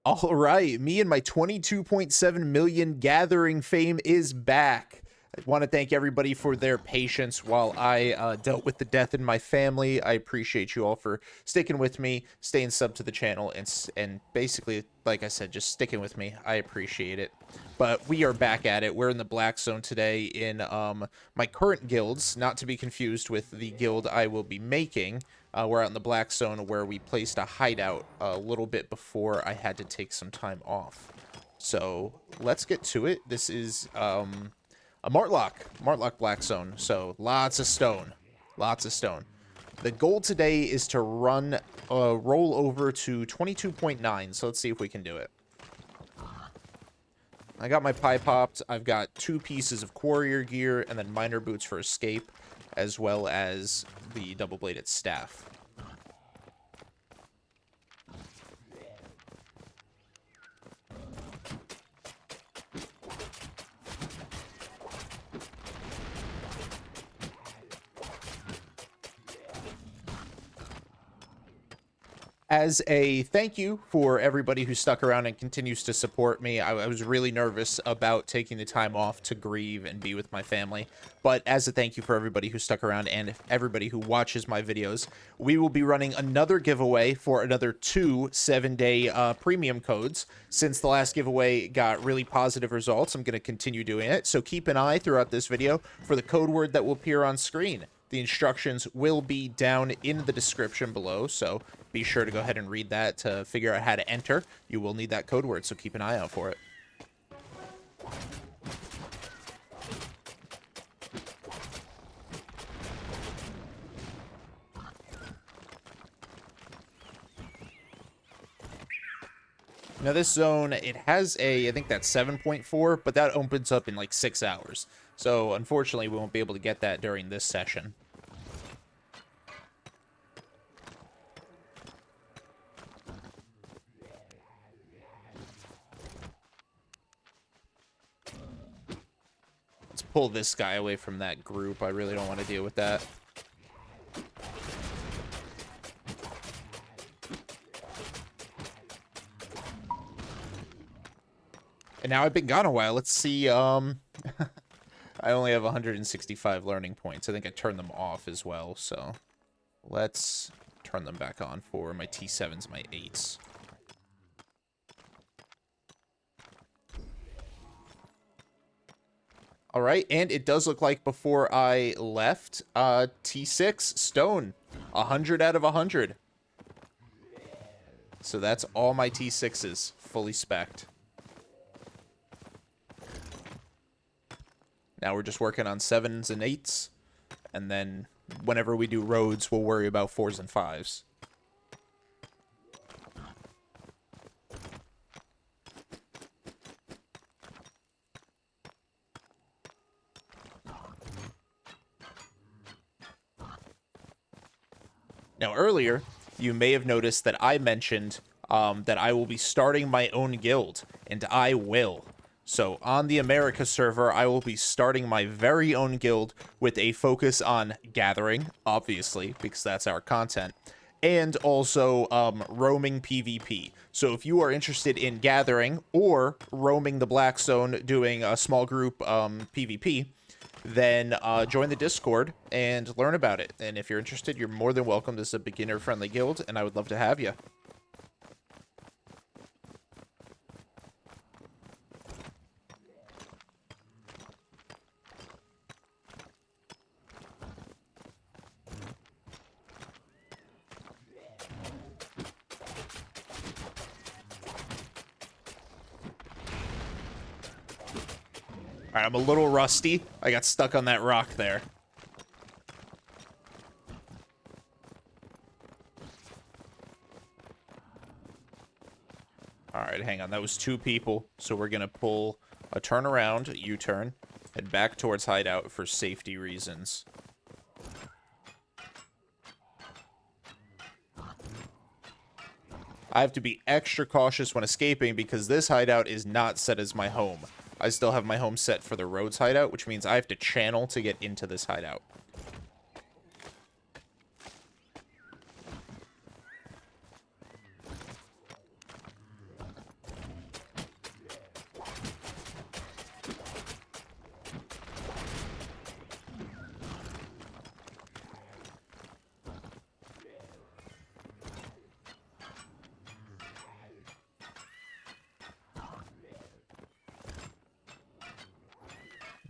All right, me and my 22.7 million gathering fame is back. I want to thank everybody for their patience while I dealt with the death in my family. I appreciate you all for sticking with me, staying sub to the channel, and basically, like I said, just sticking with me. I appreciate it. But we are back at it. We're in the Black Zone today in my current guilds, not to be confused with the guild I will be making. We're out in the Black Zone where we placed a hideout a little bit before I had to take some time off. So let's get to it. This is a Martlock Black Zone. So lots of stone, lots of stone. The goal today is to run roll over to 22.9. So let's see if we can do it. I got my pie popped. I've got 2 pieces of warrior gear and then miner boots for escape, as well as the double-bladed staff. As a thank you for everybody who stuck around and continues to support me, I was really nervous about taking the time off to grieve and be with my family. But as a thank you for everybody who stuck around and everybody who watches my videos, we will be running another giveaway for another 2 7-day premium codes. Since the last giveaway got really positive results, I'm going to continue doing it. So keep an eye throughout this video for the code word that will appear on screen. The instructions will be down in the description below, so be sure to go ahead and read that to figure out how to enter. You will need that code word, so keep an eye out for it. Now this zone, it has I think that's 7.4, but that opens up in like 6 hours. So unfortunately, we won't be able to get that during this session. Let's pull this guy away from that group. I really don't want to deal with that. And now I've been gone a while. Let's see, I only have 165 learning points. I think I turned them off as well, so let's turn them back on for my T7s and my 8s. All right, and it does look like before I left, T6 stone, 100 out of 100. So that's all my T6s, fully spec'd. Now we're just working on 7s and 8s, and then whenever we do roads, we'll worry about 4s and 5s. Now earlier, you may have noticed that I mentioned that I will be starting my own guild, and I will. So on the America server, I will be starting my very own guild with a focus on gathering, obviously, because that's our content, and also roaming PvP. So if you are interested in gathering or roaming the Black Zone doing a small group PvP, then join the Discord and learn about it. And if you're interested, you're more than welcome. This is a beginner-friendly guild, and I would love to have you. Alright, I'm a little rusty. I got stuck on that rock there. Alright, hang on. That was 2 people. So we're going to pull a turnaround, U-turn, head back towards hideout for safety reasons. I have to be extra cautious when escaping because this hideout is not set as my home. I still have my home set for the roads hideout, which means I have to channel to get into this hideout.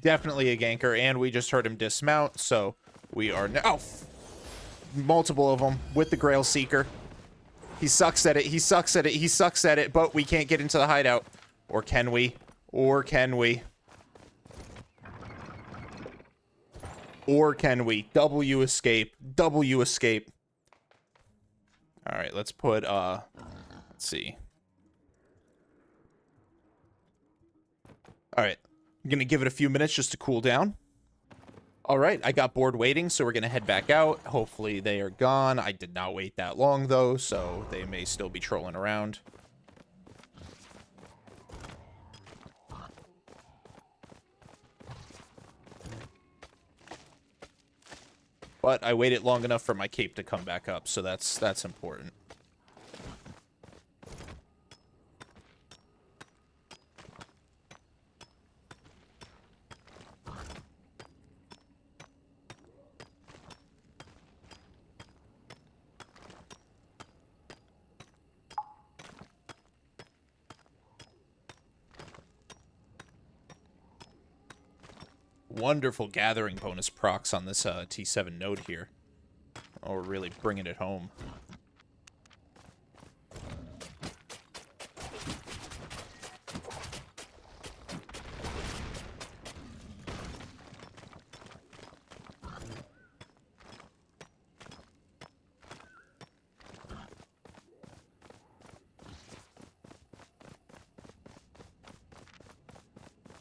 Definitely a ganker, and we just heard him dismount, so we are now... Oh, multiple of them with the Grail Seeker. He sucks at it, he sucks at it, he sucks at it, but we can't get into the hideout. Or can we? Or can we? Or can we? W escape. W escape. Alright, let's put, let's see. Alright, I'm gonna give it a few minutes just to cool down. Alright, I got bored waiting, so we're gonna head back out. Hopefully they are gone. I did not wait that long, though, so they may still be trolling around. But I waited long enough for my cape to come back up, so that's important. Wonderful gathering bonus procs on this T7 node here. Oh, we're really bringing it home.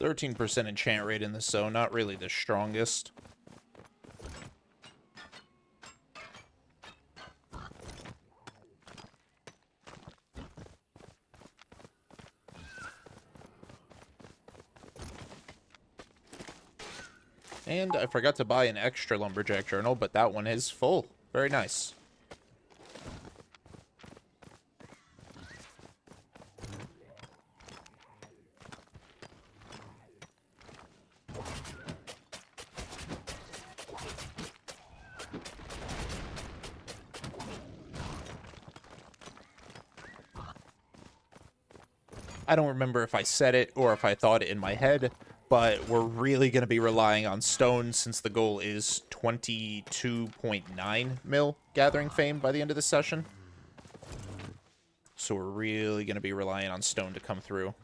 %13% enchant rate in this zone, not really the strongest. And I forgot to buy an extra Lumberjack Journal, but that one is full. Very nice. I don't remember if I said it or if I thought it in my head, but we're really going to be relying on stone since the goal is 22.9 mil gathering fame by the end of the session. So we're really going to be relying on stone to come through.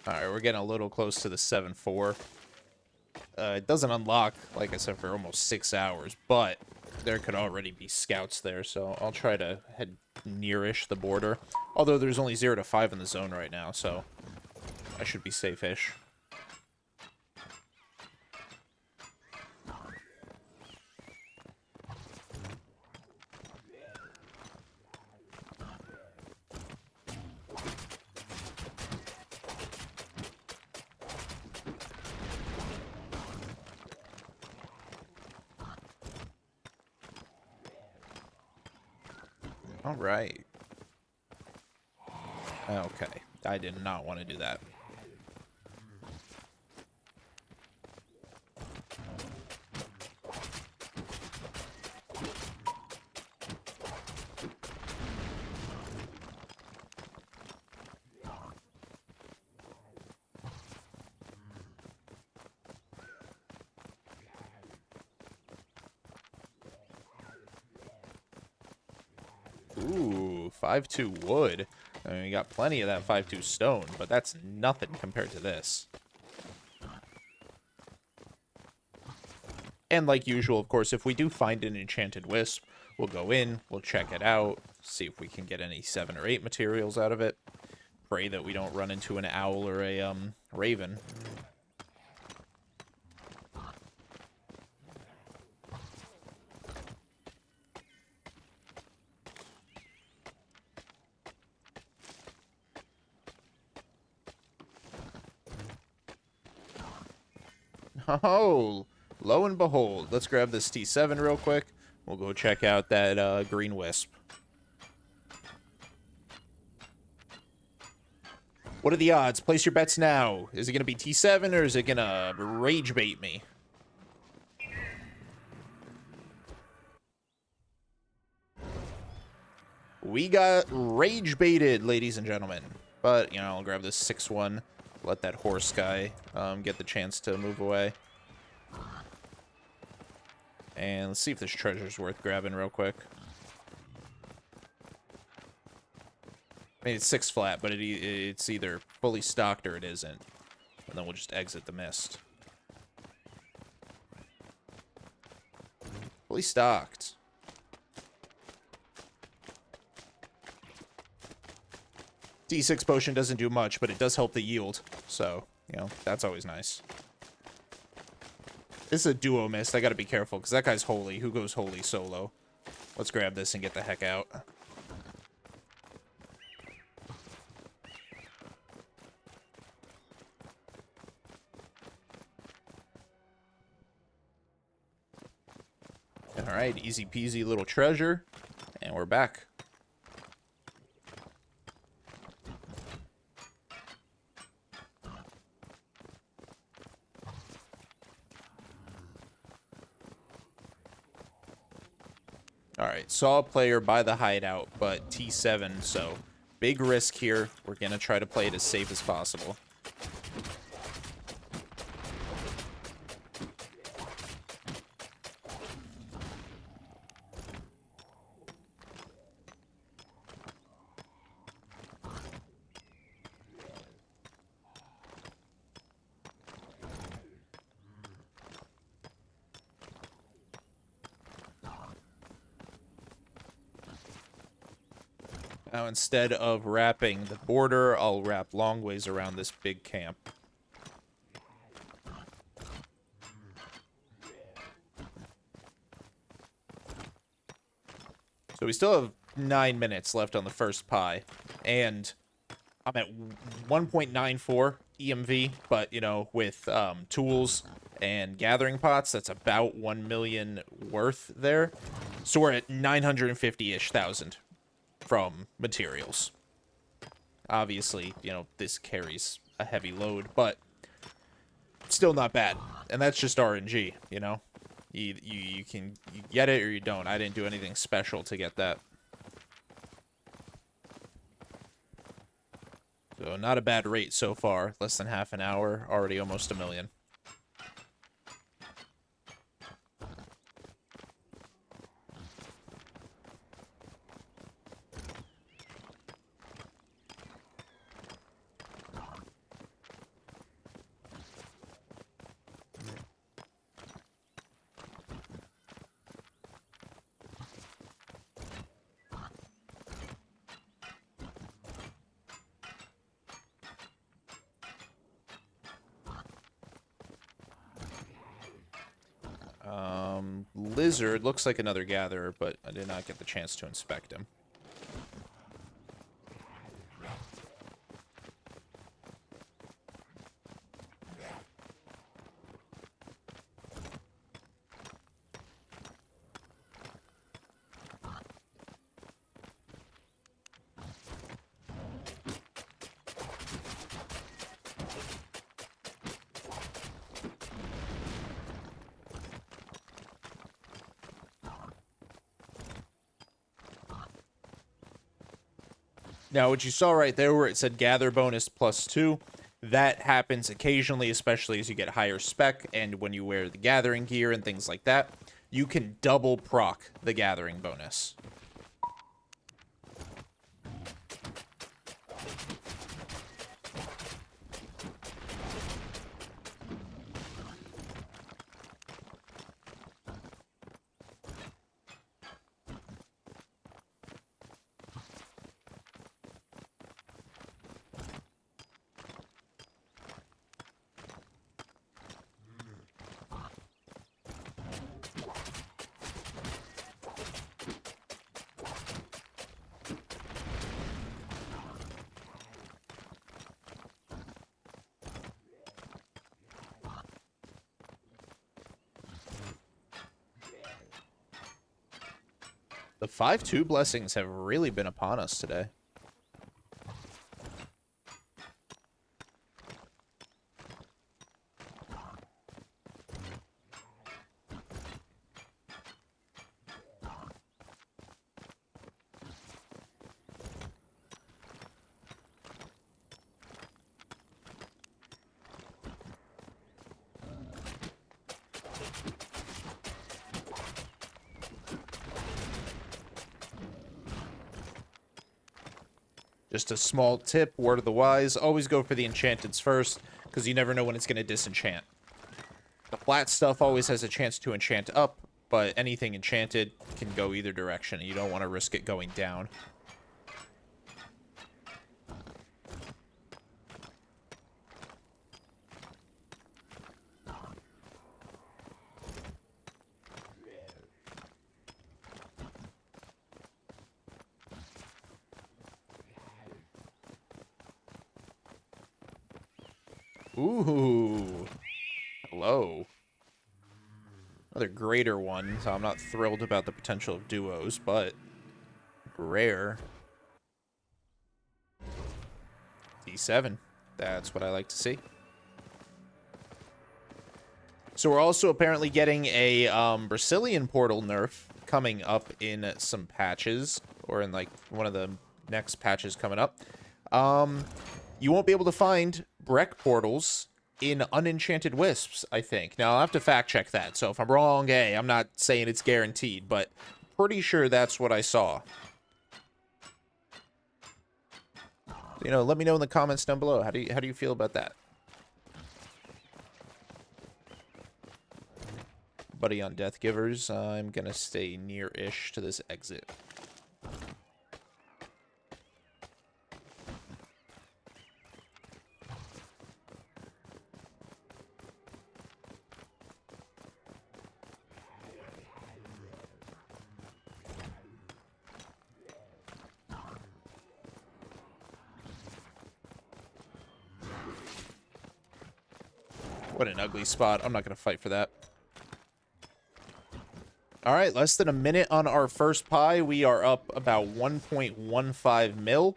Alright, we're getting a little close to the 7-4. It doesn't unlock, like I said, for almost 6 hours, but there could already be scouts there, so I'll try to head nearish the border. Although there's only 0 to 5 in the zone right now, so I should be safe-ish. All right. Okay. I did not want to do that. Ooh, 5-2 wood. I mean, we got plenty of that 5-2 stone, but that's nothing compared to this. And like usual, of course, if we do find an enchanted wisp, we'll go in, we'll check it out, see if we can get any 7 or 8 materials out of it. Pray that we don't run into an owl or a raven. Oh, lo and behold. Let's grab this T7 real quick. We'll go check out that green wisp. What are the odds? Place your bets now. Is it going to be T7 or is it going to rage bait me? We got rage baited, ladies and gentlemen. But, you know, I'll grab this 6-1. Let that horse guy get the chance to move away. And let's see if this treasure's worth grabbing real quick. I mean, it's 6 flat, but it's either fully stocked or it isn't. And then we'll just exit the mist. Fully stocked. D6 potion doesn't do much, but it does help the yield. So, you know, that's always nice. This is a duo mist. I gotta be careful, because that guy's holy. Who goes holy solo? Let's grab this and get the heck out. Alright, easy peasy little treasure. And we're back. Alright, saw a player by the hideout, but T7, so big risk here. We're going to try to play it as safe as possible. Now, instead of wrapping the border, I'll wrap long ways around this big camp. So we still have 9 minutes left on the first pie, and I'm at 1.94 EMV, but, you know, with tools and gathering pots, that's about 1 million worth there. So we're at 950-ish thousand from materials. Obviously, you know, this carries a heavy load, but still not bad. And that's just RNG, you know? You get it or you don't. I didn't do anything special to get that. So not a bad rate so far. Less than half an hour, already almost 1 million. Lizard looks like another gatherer, but I did not get the chance to inspect him. Now, what you saw right there where it said gather bonus +2, that happens occasionally, especially as you get higher spec, and when you wear the gathering gear and things like that, you can double proc the gathering bonus. The 5-2 blessings have really been upon us today. Just a small tip, word of the wise, always go for the enchanteds first, because you never know when it's going to disenchant. The flat stuff always has a chance to enchant up, but anything enchanted can go either direction, and you don't want to risk it going down. Ooh. Hello. Another greater one, so I'm not thrilled about the potential of duos, but rare. D7. That's what I like to see. So we're also apparently getting a Brazilian portal nerf coming up in some patches, or in like one of the next patches coming up. You won't be able to find Breck portals in Unenchanted Wisps, I think. Now, I'll have to fact check that, so if I'm wrong, hey, I'm not saying it's guaranteed, but pretty sure that's what I saw. You know, let me know in the comments down below. How do you feel about that? Buddy on Death Givers, I'm gonna stay near-ish to this exit. What an ugly spot. I'm not going to fight for that. All right, less than a minute on our first pie. We are up about 1.15 mil.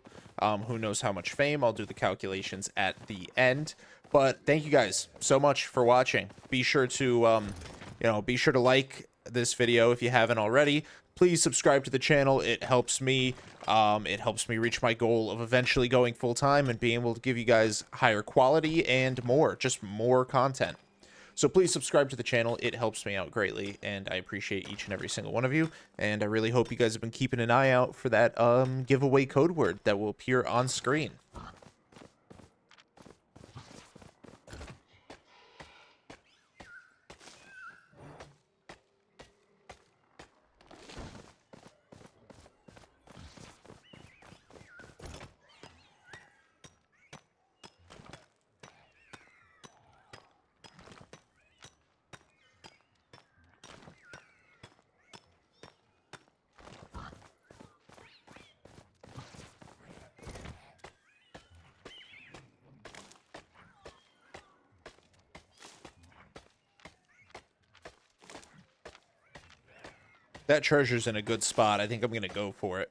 Who knows how much fame? I'll do the calculations at the end. But thank you guys so much for watching. Be sure to, be sure to like this video if you haven't already. Please subscribe to the channel. It helps me. It helps me reach my goal of eventually going full-time and being able to give you guys higher quality and more, just more content. So please subscribe to the channel. It helps me out greatly, and I appreciate each and every single one of you. And I really hope you guys have been keeping an eye out for that giveaway code word that will appear on screen. That treasure's in a good spot. I think I'm going to go for it.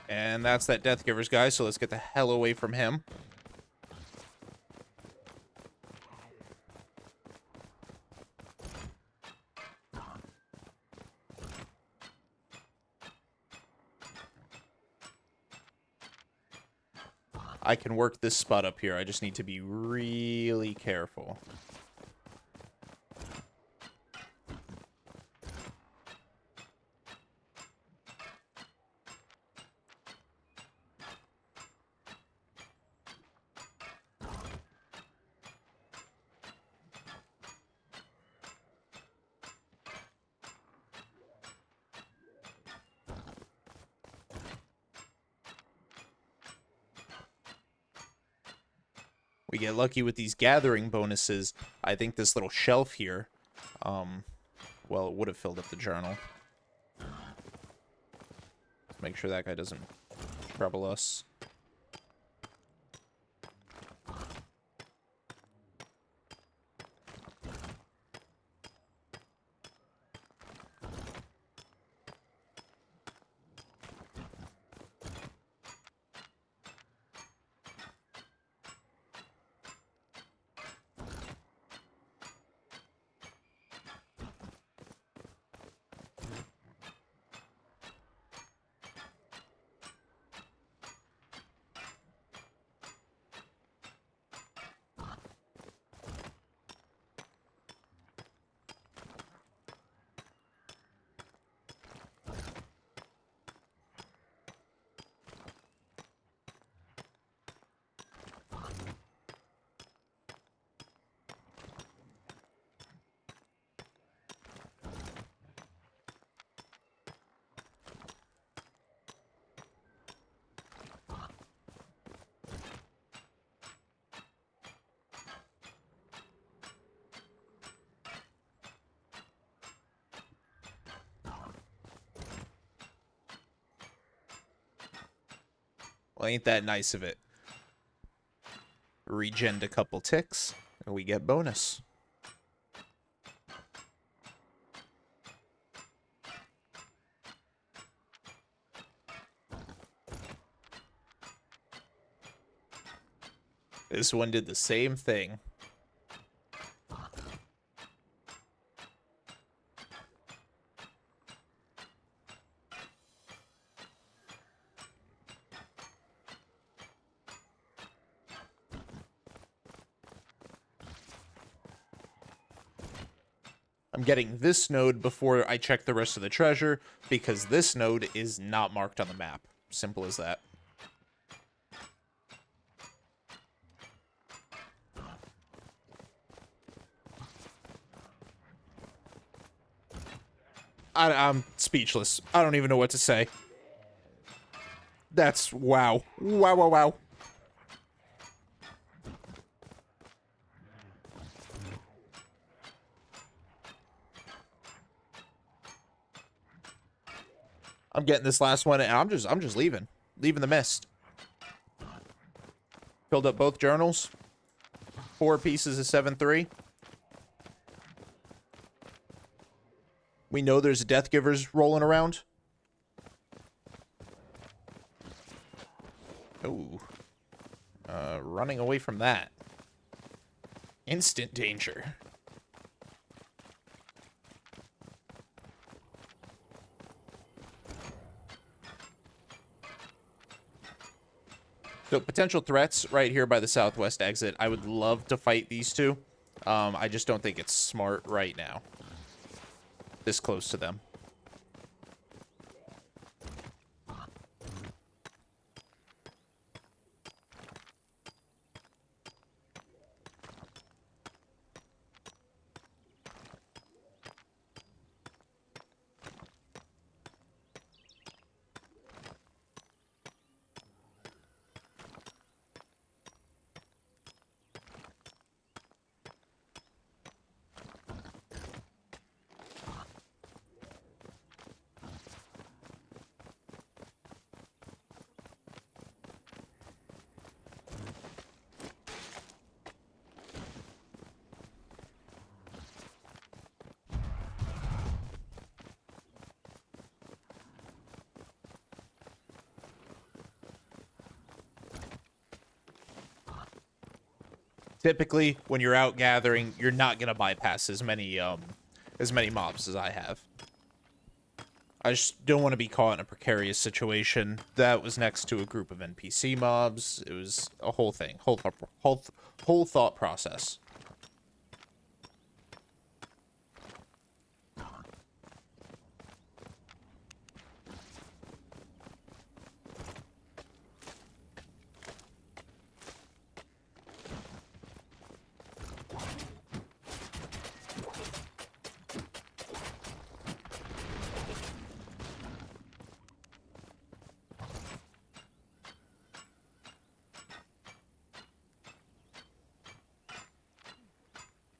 And that's that Death Givers guy, so let's get the hell away from him. I can work this spot up here. I just need to be really careful. we get lucky with these gathering bonuses, I think this little shelf here, well, it would have filled up the journal. Let's make sure that guy doesn't trouble us. Well, ain't that nice of it? Regen a couple ticks, and we get bonus. This one did the same thing. I'm getting this node before I check the rest of the treasure, because this node is not marked on the map. Simple as that. I'm speechless. I don't even know what to say. That's wow. Wow, wow, wow. I'm getting this last one, and I'm just leaving. Leaving the mist. Filled up both journals. 4 pieces of 7-3. We know there's Death Givers rolling around. Ooh. Running away from that. Instant danger. So potential threats right here by the southwest exit. I would love to fight these two. I just don't think it's smart right now. This close to them. Typically, when you're out gathering, you're not gonna bypass as many mobs as I have. I just don't want to be caught in a precarious situation. That was next to a group of NPC mobs. It was a whole thing, whole thought process.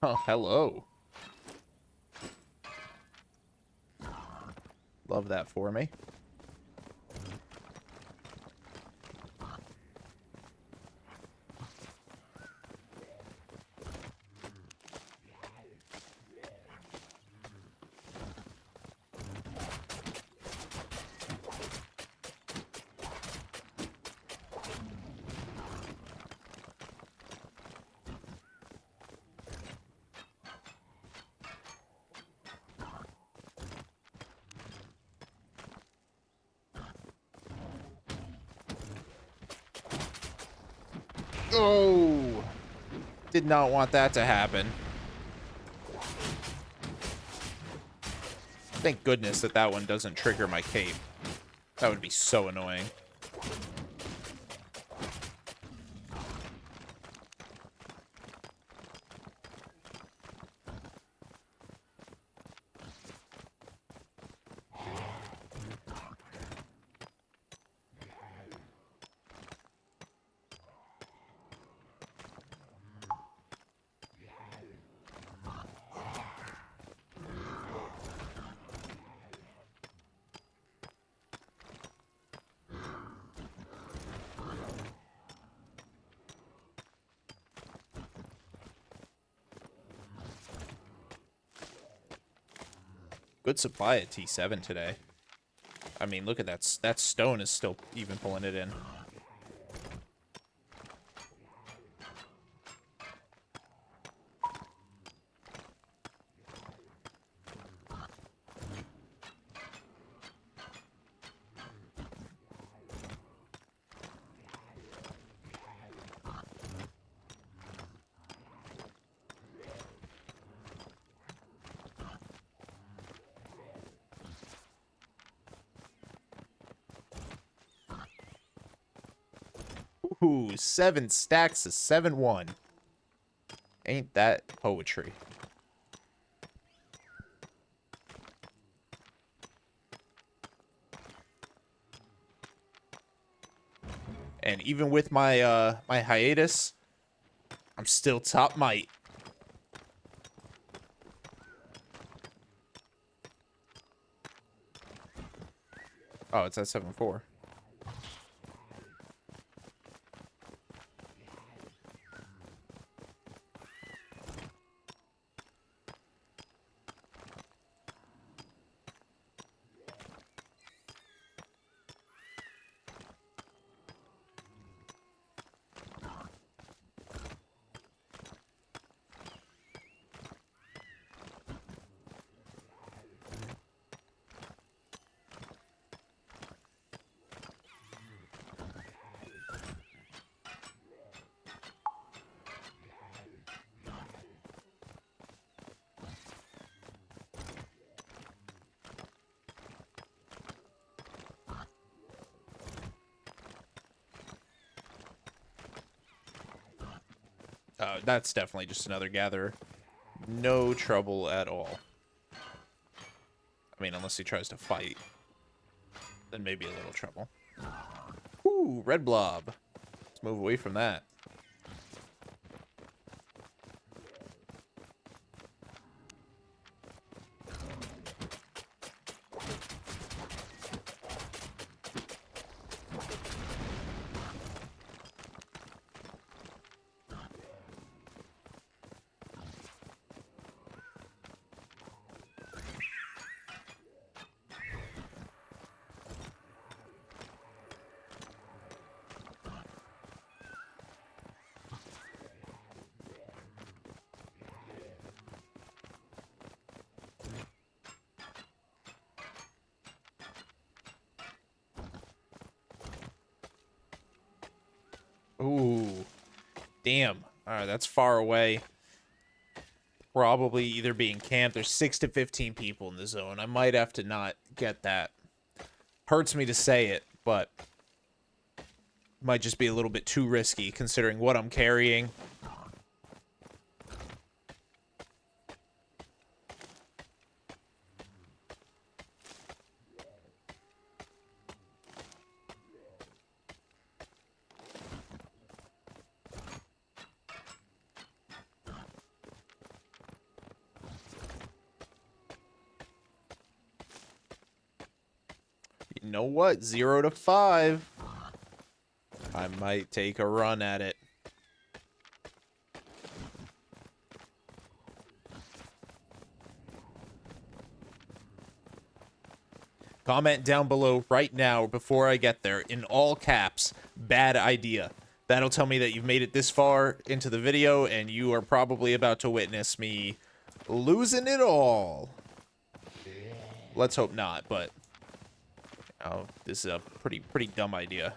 Oh, hello. Love that for me. Oh, did not want that to happen. Thank goodness that that one doesn't trigger my cape. That would be so annoying. Good supply at T7 today. I mean, look at that. That stone is still even pulling it in. Ooh, 7 stacks of 7-1. Ain't that poetry? And even with my my hiatus, I'm still top might. Oh, it's at 7-4. That's definitely just another gatherer. No trouble at all. I mean, unless he tries to fight, then maybe a little trouble. Ooh, red blob. Let's move away from that. Ooh, damn. All right, that's far away. Probably either being camped. There's 6 to 15 people in the zone. I might have to not get that. Hurts me to say it, but might just be a little bit too risky considering what I'm carrying. You know what? 0 to 5. I might take a run at it. Comment down below right now before I get there, in all caps, bad idea. That'll tell me that you've made it this far into the video, and you are probably about to witness me losing it all. Let's hope not, but this is a pretty dumb idea.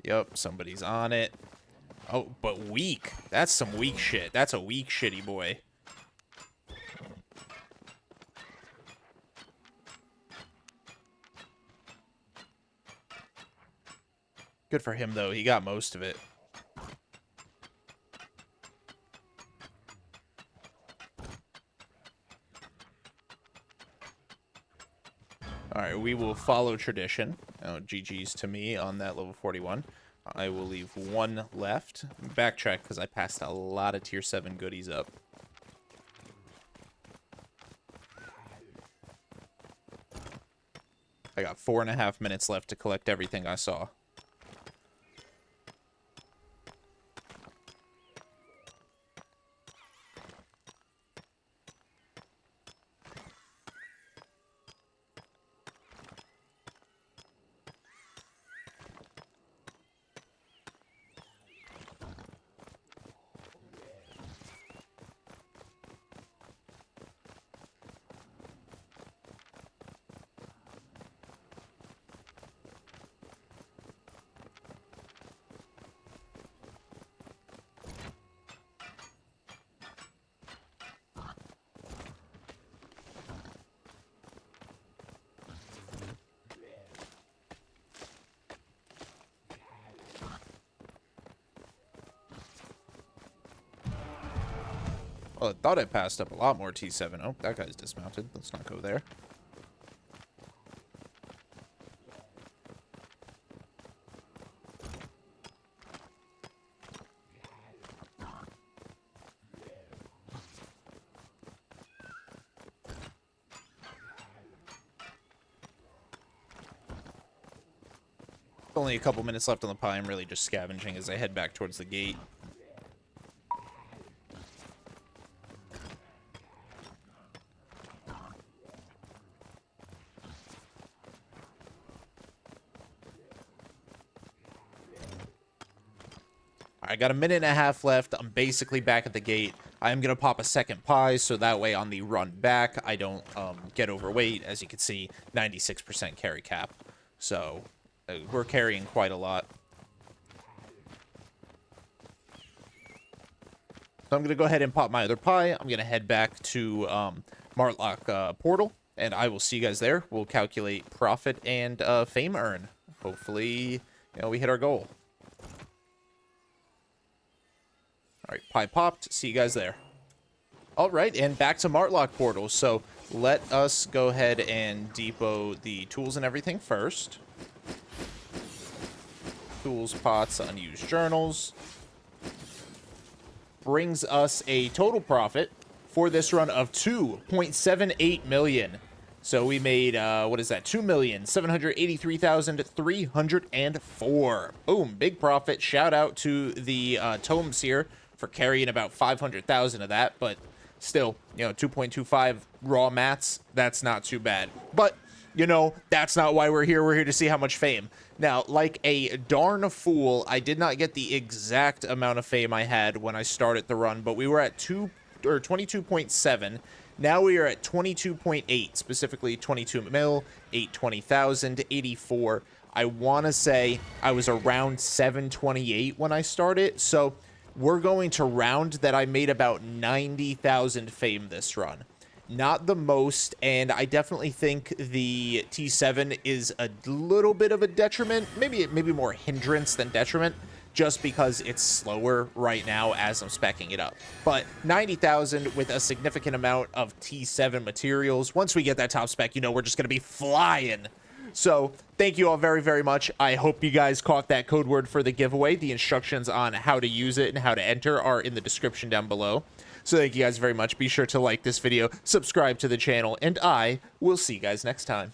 Yep, somebody's on it. Oh, but weak. That's some weak shit. That's a weak shitty boy. Good for him, though. He got most of it. Alright, we will follow tradition. Oh, GG's to me on that level 41. I will leave one left. Backtrack, because I passed a lot of tier 7 goodies up. I got 4.5 minutes left to collect everything I saw. Well, I thought I passed up a lot more T7. Oh, that guy's dismounted. Let's not go there. Only a couple minutes left on the pie. I'm really just scavenging as I head back towards the gate. I got a minute and a half left. I'm basically back at the gate. I am going to pop a second pie, so that way on the run back, I don't get overweight. As you can see, 96% carry cap. So, we're carrying quite a lot. So I'm going to go ahead and pop my other pie. I'm going to head back to Martlock Portal, and I will see you guys there. We'll calculate profit and fame earn. Hopefully, we hit our goal. All right, pie popped. See you guys there. All right, and back to Martlock Portal. So let us go ahead and depot the tools and everything first. Tools, pots, unused journals. Brings us a total profit for this run of 2.78 million. So we made, what is that? 2,783,304. Boom, big profit. Shout out to the tomes here for carrying about 500,000 of that, but still, 2.25 raw mats, that's not too bad. But, that's not why we're here. We're here to see how much fame. Now, like a darn fool, I did not get the exact amount of fame I had when I started the run, but we were at 22.7. Now we are at 22.8, specifically 22 mil, 820,000, 84. I want to say I was around 728 when I started, so we're going to round that I made about 90,000 fame this run. Not the most, and I definitely think the T7 is a little bit of a detriment, maybe more hindrance than detriment, just because it's slower right now as I'm speccing it up. But 90,000 with a significant amount of T7 materials. Once we get that top spec, we're just going to be flying. So thank you all very, very much. I hope you guys caught that code word for the giveaway. The instructions on how to use it and how to enter are in the description down below. So thank you guys very much. Be sure to like this video, subscribe to the channel, and I will see you guys next time.